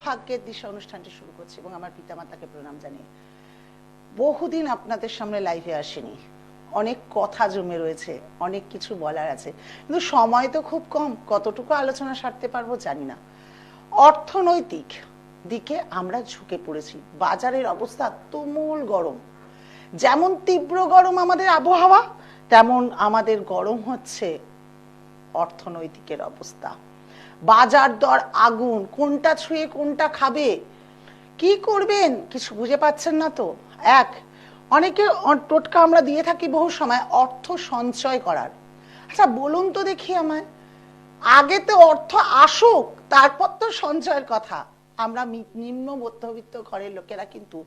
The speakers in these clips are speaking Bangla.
ভাগ্যের দিশা অনুষ্ঠানটি শুরু করছি এবং আমার পিতামাতাকে প্রণাম জানিয়ে। বহুদিন আপনাদের সামনে লাইভে আসেনি, অনেক কথা জমে রয়েছে, অনেক কিছু বলার আছে, কিন্তু সময় তো খুব কম, কতটুকু আলোচনা সারতে পারবো জানি না। অর্থনৈতিক দিকে আমরা ঝুঁকে পড়েছি। বাজারের অবস্থা তুমুল গরম, যেমন তীব্র গরম আমাদের আবহাওয়া, তেমন আমাদের গরম হচ্ছে অর্থনৈতিকের অবস্থা। বাজার দর আগুন, কোনটা ছুঁয়ে কোনটা খাবে, কি করবেন কিছু বুঝে পাচ্ছেন না তো। অনেকে টোটকা আমরা দিয়ে থাকি বহু সময় অর্থ সঞ্চয় করার। আচ্ছা বলুন তো দেখি আমায়, আগে তো অর্থ আসুক তারপর তো সঞ্চয়ের কথা। আমরা নিম্ন মধ্যবিত্ত ঘরের লোকেরা কিন্তু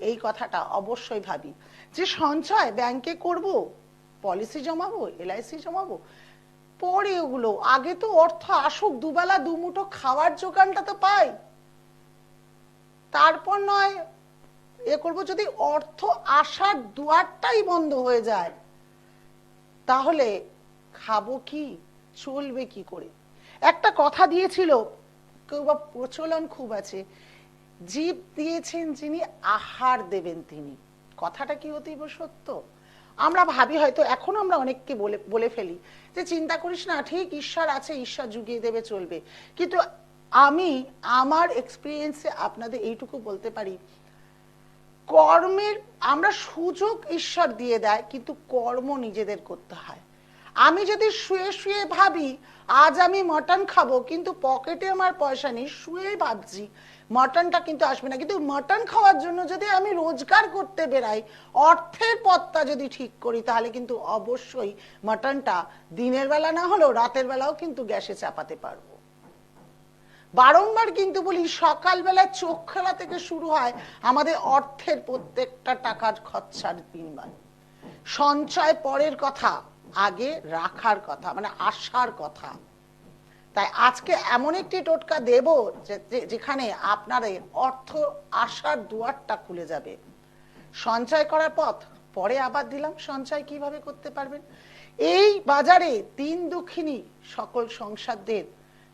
এই কথাটা অবশ্যই ভাবি যে সঞ্চয় ব্যাংকে করব, পলিসি জমাবো, এলআইসি জমাবো, পরে ওগুলো, আগে তো অর্থ আসুক, দুবেলা দুমুঠো খাওয়ার জোগানটা তো পাই, তারপর নয় এ করবো। যদি অর্থ আসার দুয়ারটাই বন্ধ হয়ে যায় তাহলে খাবো কি, চলবে কি করে? একটা কথা দিয়েছিল কেউ, বা প্রচলন খুব আছে, জীব দিয়েছেন যিনি আহার দেবেন তিনি। কথাটা কি অতীব সত্য? আমরা ভাবি, হয়তো এখন আমরা অনেককে বলে ফেলি যে চিন্তা করিস না, ঠিক ঈশ্বর আছে, ঈশ্বর জুগিয়ে দেবে, চলবে। কিন্তু আমি আমার এক্সপিরিয়েন্সে আপনাদের এইটুকু বলতে পারি, কর্মের আমরা সুযোগ ঈশ্বর দিয়ে দেয়, কিন্তু কর্ম নিজেদের করতে হয়। আমি যদি শুয়ে শুয়ে ভাবি আজ আমি মটন খাবো, কিন্তু পকেটে আমার পয়সা নেই, শুয়ে ভাবছি, মটনটা কিন্তু আসবে না। কিন্তু মটন খাওয়ার জন্য যদি আমি রোজগার করতে বেরাই, অর্থের পথটা যদি ঠিক করি, তাহলে কিন্তু অবশ্যই মটনটা দিনের বেলা না হলেও রাতের বেলাও কিন্তু গ্যাসে চাপাতে পারবো। বারংবার কিন্তু বলি, সকালবেলা চোখ খেলা থেকে শুরু হয় আমাদের অর্থের প্রত্যেকটা টাকার খরচার বিনিময়। সঞ্চয় পরের কথা, আগে রাখার কথা, মানে আসার কথা। তাই আজকে এমন একটি টোটকা দেব যেখানে আপনাদের অর্থ আসার দুয়ারটা খুলে যাবে। সঞ্চয় করার পথ পরে আবার দিলাম, সঞ্চয় কিভাবে করতে পারবেন। এই বাজারে দিন দুঃখিনী সকল সংসারদের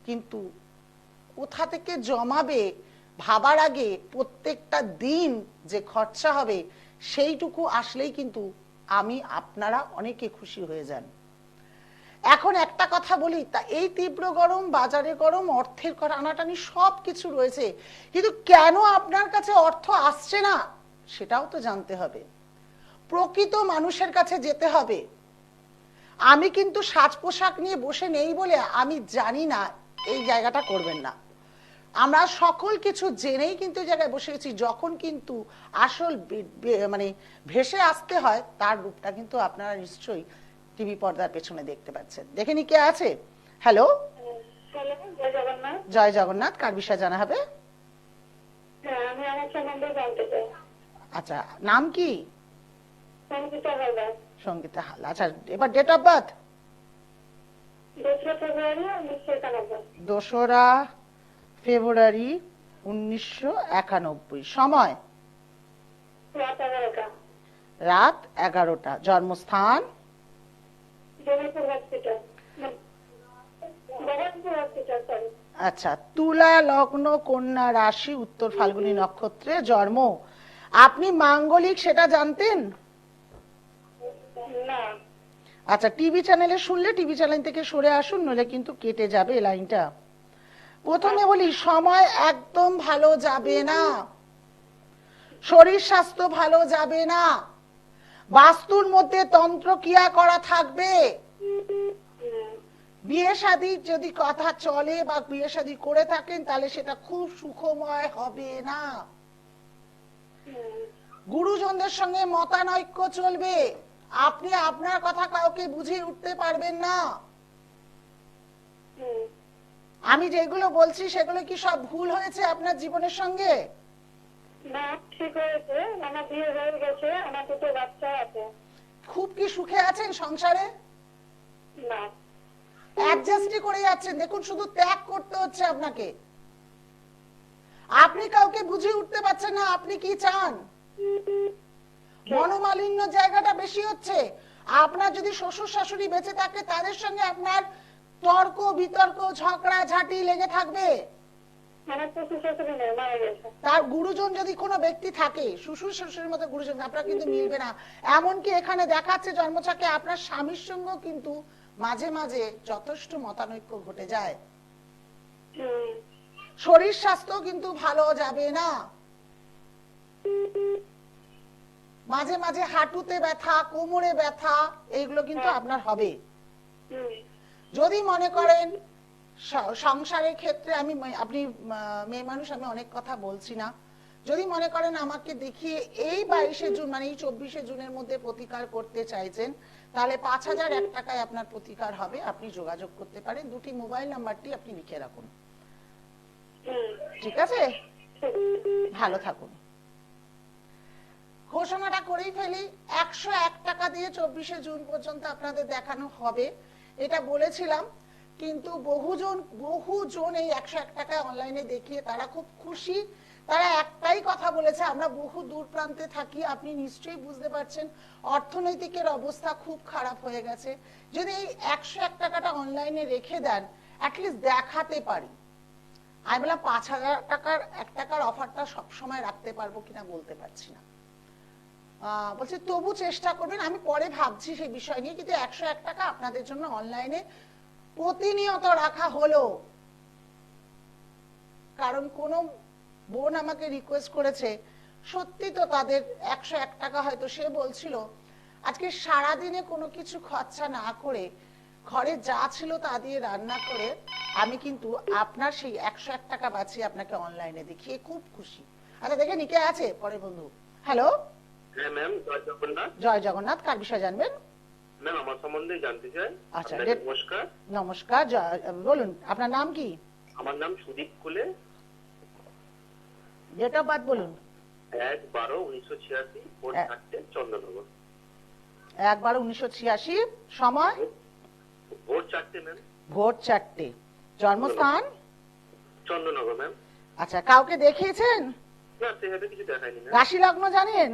কিন্তু কোথা থেকে জমাবে ভাবার আগে প্রত্যেকটা দিন যে খরচা হবে সেইটুকু আসলেই কিন্তু আমি আপনারা অনেকে খুশি হয়ে যান। এখন একটা কথা বলি, তা এই তীব্র গরম, বাজারে গরম, অর্থের টানাটানি সব কিছু রয়েছে, কিন্তু কেন আপনার কাছে অর্থ আসছে না সেটাও তো জানতে হবে। প্রকৃত মানুষের কাছে যেতে হবে। আমি কিন্তু সাজ পোশাক নিয়ে বসে নেই বলে আমি জানি না, এই জায়গাটা করবেন না। আমরা সকল কিছু জেনেই কিন্তু জায়গায় বসে গেছি। যখন কিন্তু আসল মানে ভেসে আসতে হয়, তার রূপটা কিন্তু আপনারা নিশ্চয়ই টিভি পর্দার পেছনে দেখতে পাচ্ছেন। দেখেনি কে আছে? হ্যালো, জয় জগন্নাথ। কার বিষয়ে জানা হবে? আচ্ছা, নাম কি? সঙ্গীতা হাল। আচ্ছা, এবার ডেট অফ বার্থ? 2রা ফেব্রুয়ারি 1991। সময়? রাত 11টা। জন্মস্থান? আচ্ছা, তুলা লগ্ন, কন্যা রাশি, উত্তর ফাল্গুনী নক্ষত্রে জন্ম। আপনি মাঙ্গলিক সেটা জানতেন? আচ্ছা, টিভি চ্যানেলে শুনলে টিভি চ্যানেল থেকে সরে আসুন, নইলে কিন্তু কেটে যাবে লাইনটা। প্রথমে বলি, সময় একদম ভালো যাবে না, শরীর স্বাস্থ্য ভালো যাবে না, বাস্তুর মধ্যে তন্ত্রক্রিয়া করা থাকবে। বিয়ে শাদী যদি কথা চলে বা বিয়ে শাদী করে থাকেন তাহলে সেটা খুব সুখময় হবে না। গুরুজনদের সঙ্গে মতানৈক্য চলবে, আপনি আপনার কথা কাউকে বুঝিয়ে উঠতে পারবেন না। আমি যেগুলো বলছি সেগুলো কি সব ভুল হয়েছে আপনার জীবনের সঙ্গে? না, ঠিক হয়েছে। আমার বিয়ে হয়ে গেছে, আমার দুটো বাচ্চা আছে। খুব কি সুখে আছেন সংসারে? না, অ্যাডজাস্টই করে যাচ্ছেন। দেখুন, শুধু ত্যাগ করতে হচ্ছে আপনাকে। আপনি কাউকে বুঝিয়ে উঠতে পারছেন না আপনি কি চান। মনোমালিন্য জায়গাটা বেশি হচ্ছে। আপনার যদি শ্বশুর শাশুড়ি বেঁচে থাকে, তাদের সঙ্গে আপনার তর্ক বিতর্ক, ঝগড়া ঝাঁটি লেগে থাকবে। আমার শ্বশুর শাশুড়ি নেই, মারা গেছে। তার গুরুজন যদি কোনো ব্যক্তি থাকে, শ্বশুর শাশুড়ির মতো গুরুজন, আপনার কিন্তু মিলবে না। এমনকি এখানে দেখাচ্ছে জন্মছকে আপনার স্বামীর সঙ্গে কিন্তু মাঝে মাঝে যথেষ্ট মতানৈক্য ঘটে যায়। হুম। শরীর স্বাস্থ্য কিন্তু ভালো যাবে না। মাঝে মাঝে হাঁটুতে ব্যথা, কোমরে ব্যথা, এইগুলো কিন্তু আপনার হবে। হুম। যদি মনে করেন সংসারের ক্ষেত্রে, আপনি মেয়ে মানুষ, আমি অনেক কথা বলছি না, যদি মনে করেন আমাকে দেখিয়ে এই 22শে জুন মানে এই 24শে জুনের মধ্যে প্রতিকার করতে চাইছেন, তাহলে 5001 টাকায় আপনার প্রতিকার হবে। আপনি যোগাযোগ করতে পারেন। দুটি মোবাইল নাম্বারটি আপনি লিখে রাখুন, হুম। ঠিক আছে? ভালো থাকুন। ঘোষণাটা করেই ফেলি, 101 টাকা দিয়ে 24শে জুন পর্যন্ত আপনাদের দেখানো হবে, এটা বলেছিলাম। কিন্তু বহুজন এই 101 টাকায় অনলাইনে দেখিয়ে তারা খুব খুশি। তারা একটাই কথা বলেছে, আমরা বহু দূর প্রান্তে থাকি, আপনি নিশ্চয়ই বুঝতে পারছেন অর্থনৈতিকের অবস্থা খুব খারাপ হয়ে গেছে, যদি এই 101 টাকাটা অনলাইনে রেখে দেন, অ্যাটলিস্ট দেখাতে পারি। আমি বললাম 5000 টাকার 1 টাকার অফারটা সবসময় রাখতে পারবো কিনা বলতে পারছি না। বলছে তবু চেষ্টা করবেন। আমি পরে ভাবছি সেই বিষয় নিয়ে, কিন্তু 101 টাকা আপনাদের জন্য অনলাইনে প্রতিনিয়ত রাখা হলো। কারণ কোন বোন আমাকে রিকোয়েস্ট করেছে, সত্যি তো তাদের 101 টাকা, হয়তো সে বলছিল আজকে সারাদিনে কোনো কিছু খরচা না করে ঘরে যা ছিল তা দিয়ে রান্না করে আমি কিন্তু আপনার সেই 101 টাকা বাঁচিয়ে আপনাকে অনলাইনে দেখিয়ে খুব খুশি। আচ্ছা দেখে নিকে আছে পরে বন্ধু। হ্যালো। হ্যাঁ ম্যাম, জয় জগন্নাথ। জয় জগন্নাথ। কার বিষয় জানবেন? ম্যাম আমার সম্বন্ধে জানতে চাই। আচ্ছা, নমস্কার। নমস্কার, বলুন আপনার নাম কি? আমার নাম সুদীপ কোলে। ডেট অফ বার্থ বলুন। 1/12/1986, ভোর 4টে, চন্দননগর। 1/12/1986, সময় ভোর 4টে ম্যাম। ভোর 4টে। জন্মস্থান চন্দননগর ম্যাম। আচ্ছা, কাউকে দেখিয়েছেন? না, সেভাবে কিছু দেখায়নি ম্যাম। রাশি লগ্ন জানেন?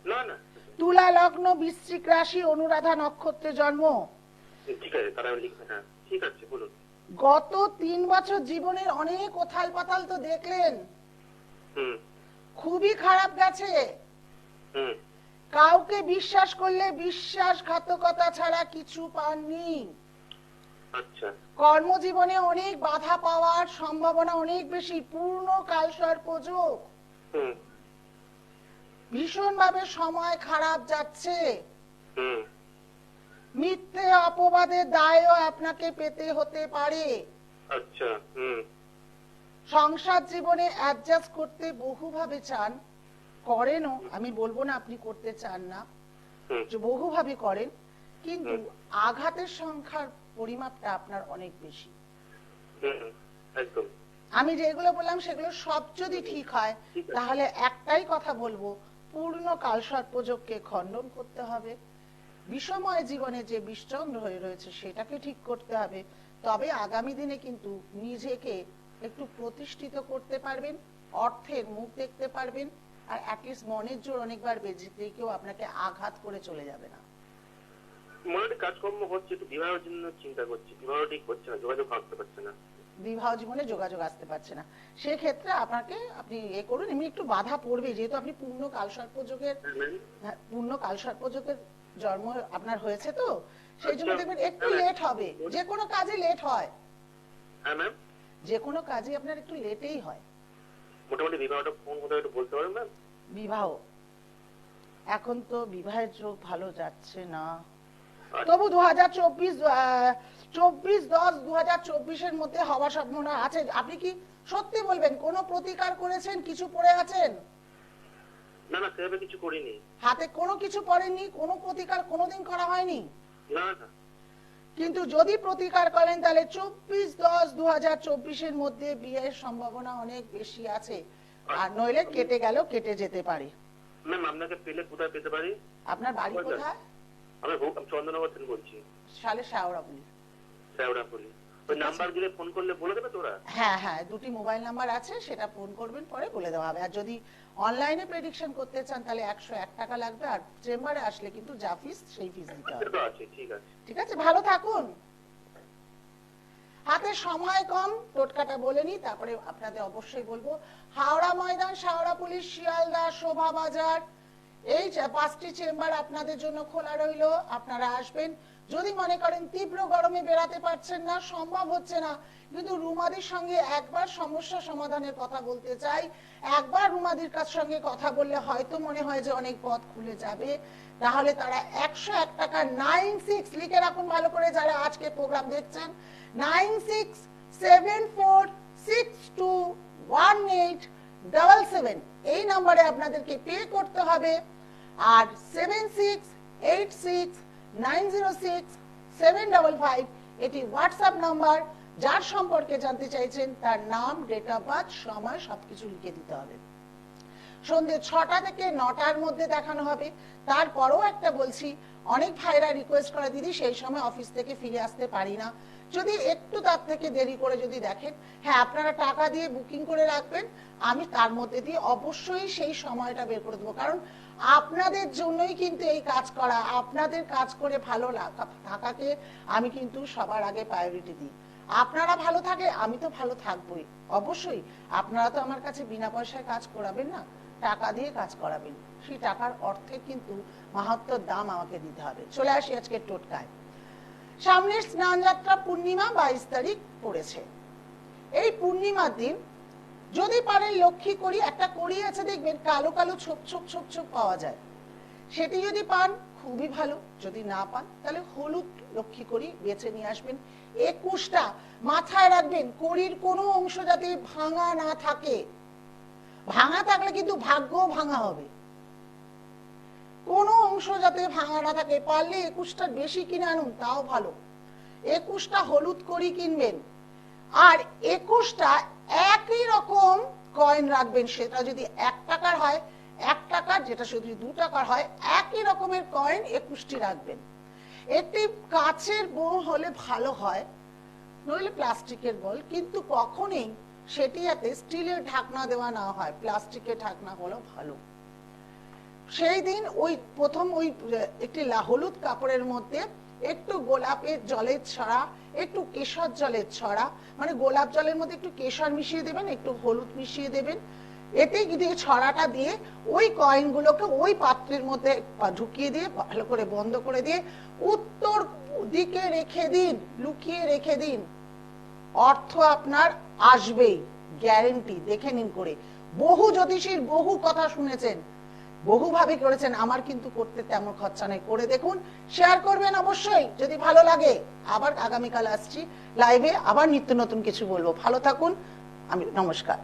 না না। তুলা লগ্ন, বৃশ্চিক রাশি, অনুরাধা নক্ষত্রে জন্ম। ঠিক আছে, তারা লিখবে। হ্যাঁ ঠিক আছে, বলুন। গত 3 বছর জীবনের অনেক ওথাল পাতাল তো দেখলেন, হুম খুবই খারাপ গেছে। হুম। কাউকে বিশ্বাস করলে বিশ্বাসঘাতকতা ছাড়া কিছু পাননি। আচ্ছা। কর্মজীবনে অনেক বাধা পাওয়ার সম্ভাবনা অনেক বেশি, পূর্ণ কালসর্পযোগ। হুম ভীষণভাবে সময় খারাপ যাচ্ছে। হুম। মিথ্যে অপবাদের দায়ও আপনাকে পেতে হতে পারে। আচ্ছা। হুম সংসার জীবনে অ্যাডজাস্ট করতে বহুভাবে চান, করেনও, আমি বলবো না আপনি করতে চান না, হুম যে বহুভাবে করেন, কিন্তু আঘাতের সংখ্যার পরিমাপটা আপনার অনেক বেশি। হুম। একদম। আমি যেগুলো বললাম সেগুলো সব যদি ঠিক হয়, তাহলে একটাই কথা বলবো, পূর্ণ কালসর্পযোগকে খণ্ডন করতে হবে। বিষময় জীবনে যে বিষচন্দ্র হয়ে রয়েছে সেটাকে ঠিক করতে হবে। তবে আগামী দিনে কিন্তু নিজেকে একটু প্রতিষ্ঠিত করতে পারবেন, অর্থের মুখ দেখতে পারবেন, আর অ্যাটলিস্ট মনের জোর অনেকবার বেজে কেউ আপনাকে আঘাত করে চলে যাবে না। মনে কাজকর্ম হচ্ছে, একটু বিবাহের জন্য চিন্তা করছি। বিবাহ ঠিক হচ্ছে না, যোগাযোগ করতে পারছে না। বিবাহ জীবনে যোগাযোগ আসতে পারছে না, সেক্ষেত্রে আপনি করুন, এমনি একটু বাধা পড়বে, যেহেতু আপনি পূর্ণ কালসর্পযোগের জন্ম আপনার হয়েছে, তো সেই জন্য দেখবেন একটু লেট হবে। যে কোনো কাজে লেট হয়। হ্যাঁ ম্যাম। যে কোনো কাজে আপনার একটু লেটেই হয়। মোটামুটি বিবাহটা কোন কোথাও একটু বলতে পারেন ম্যাম? বিবাহ এখন তো বিবাহের যোগ ভালো যাচ্ছে না, তবু 24/10/2024 মধ্যে হওয়ার সম্ভাবনা আছে। আপনি কি সত্যি বলবেন কোনো প্রতিকার করেছেন, কিছু পড়ে আছেন? না না, সেভাবে কিছু করিনি। হাতে কোনো কিছু পড়েননি, কোনো প্রতিকার কোনোদিন করা হয়নি? না না। কিন্তু যদি প্রতিকার করেন তাহলে 24/10/2024 মধ্যে বিয়ের সম্ভাবনা অনেক বেশি আছে। আর নইলে কেটে গেল, কেটে যেতে পারে। ম্যাম আপনাকে পেলে কোথায় পেতে পারি? আপনার বাড়ি কোথায়? আমি চন্দননগর থেকে বলছি। সালে শাওরাবলি। শ্যাওড়াপল্লী। ওই নাম্বার দিলে ফোন করলে বলে দেবে তোরা? হ্যাঁ হ্যাঁ, দুটি মোবাইল নাম্বার আছে, সেটা ফোন করবেন, পরে বলে দেওয়া হবে। আর যদি অনলাইনে প্রেডিকশন করতে চান তাহলে 101 টাকা লাগবে, আর চেম্বারে আসলে কিন্তু যা ফিস সেই ফিস দিতে হবে। সেটা আছে, ঠিক আছে। ঠিক আছে, ভালো থাকুন। হাতে সময় কম, টোটকাটা বলে নি, তারপরে আপনাদের অবশ্যই বলবো। হাওড়া ময়দান, শাওড়া পুলিশ, শিয়ালদা, শোভা বাজার, এই 5টি চেম্বার আপনাদের জন্য খোলা রইলো। আপনারা আসবেন। যদি মনে করেন তীব্র গরমে বেরাতে পারছেন না, সম্ভব হচ্ছে না, কিন্তু রুমাদির সঙ্গে একবার সমস্যা সমাধানের কথা বলতে চাই, একবার রুমাদির সঙ্গে কথা বললে হয়তো মনে হয় যে অনেক পথ খুলে যাবে, তাহলে তারা 101 টাকা 96 লিখে রাখুন ভালো করে, যারা আজকে প্রোগ্রাম দেখছেন, 9674621877 এই নম্বরে আপনাদেরকে পে করতে হবে। আর 7686906755 এটি হোয়াটসঅ্যাপ নাম্বার। যার সম্পর্কে জানতে চাইছেন তার নাম, ডেট অফ বার্থ, সময় সবকিছু লিখে দিতে হবে। সন্ধ্যে 6টা থেকে 9টার মধ্যে দেখানো হবে। তারপরও একটা বলছি, অনেক ভাইরা রিকোয়েস্ট করে দিদি সেই সময় অফিস থেকে ফিরে আসতে পারি না, যদি একটু তার থেকে দেরি করে যদি দেখেন, হ্যাঁ আপনারা টাকা দিয়ে বুকিং করে রাখবেন, আমি তার মধ্যে দিয়ে অবশ্যই সেই সময়টা বের করে দেবো। কারণ আপনাদের জন্যই কিন্তু এই কাজ করা, আপনাদের কাজ করে ভালো থাকাকে আমি কিন্তু সবার আগে প্রায়োরিটি দিই। আপনারা ভালো থাকে আমি তো ভালো থাকবোই অবশ্যই। আপনারা তো আমার কাছে বিনা পয়সায় কাজ করাবেন না, টাকা দিয়ে কাজ করাবেন, সেই টাকার অর্থে কিন্তু মাহাত্ম্যর দাম আমাকে দিতে হবে। চলে আসি আজকের টোটকায়। সামনের স্নান যাত্রা পূর্ণিমা 22 তারিখ পড়েছে। এই পূর্ণিমার দিন যদি পারেন লক্ষ্মী করি, একটা করি আছে দেখবেন কালো কালো ছোপ ছোপ ছোপ ছোপ পাওয়া যায়, সেটি যদি পান খুবই ভালো, যদি না পান তাহলে হলুদ লক্ষ্মী করি বেছে নিয়ে আসবেন। 21টা মাথায় রাখবেন, করির কোনো অংশ যাতে ভাঙা না থাকে, ভাঙা থাকলে কিন্তু ভাগ্য ভাঙা হবে। কোনো অংশ যাতে ভাঙা না থাকে, পারলে 21টার বেশি কিনে আনুন তাও ভালো। 21টা হলুদ করি কিনবেন, আর 21টা একই রকম কয়েন রাখবেন। সেটা যদি 1 টাকার হয় 1 টাকার, যেটা যদি 2 টাকার হয় একই রকমের কয়েন 21টি রাখবেন। একটি কাচের বোল হলে ভালো হয়, নইলে প্লাস্টিকের বোল, কিন্তু কখনোই সেটি যাতে স্টিলের ঢাকনা দেওয়া না হয়, প্লাস্টিকের ঢাকনা হলো ভালো। সেই দিন ওই প্রথম ওই একটি হলুদ কাপড়ের মধ্যে একটু গোলাপের জলের ছড়া, একটু কেশর জলের ছড়া, মানে গোলাপ জলের মধ্যে একটু কেশর মিশিয়ে দেবেন, একটু হলুদ মিশিয়ে দেবেন, এতে যদি ছড়াটা দিয়ে ওই কয়েনগুলোকে ওই পাত্রের মধ্যে ঢুকিয়ে দিয়ে ভালো করে বন্ধ করে দিয়ে উত্তর দিকে রেখে দিন, লুকিয়ে রেখে দিন। অর্থ আপনার আসবেই, গ্যারেন্টি। দেখে নিন করে। বহু জ্যোতিষীর বহু কথা শুনেছেন, বহুভাবে করেছেন, আমার কিন্তু করতে তেমন খরচা নেই। করে দেখুন, শেয়ার করবেন অবশ্যই যদি ভালো লাগে। আবার আগামীকাল আসছি লাইভে, আবার নিত্য নতুন কিছু বলবো। ভালো থাকুন, আমি নমস্কার।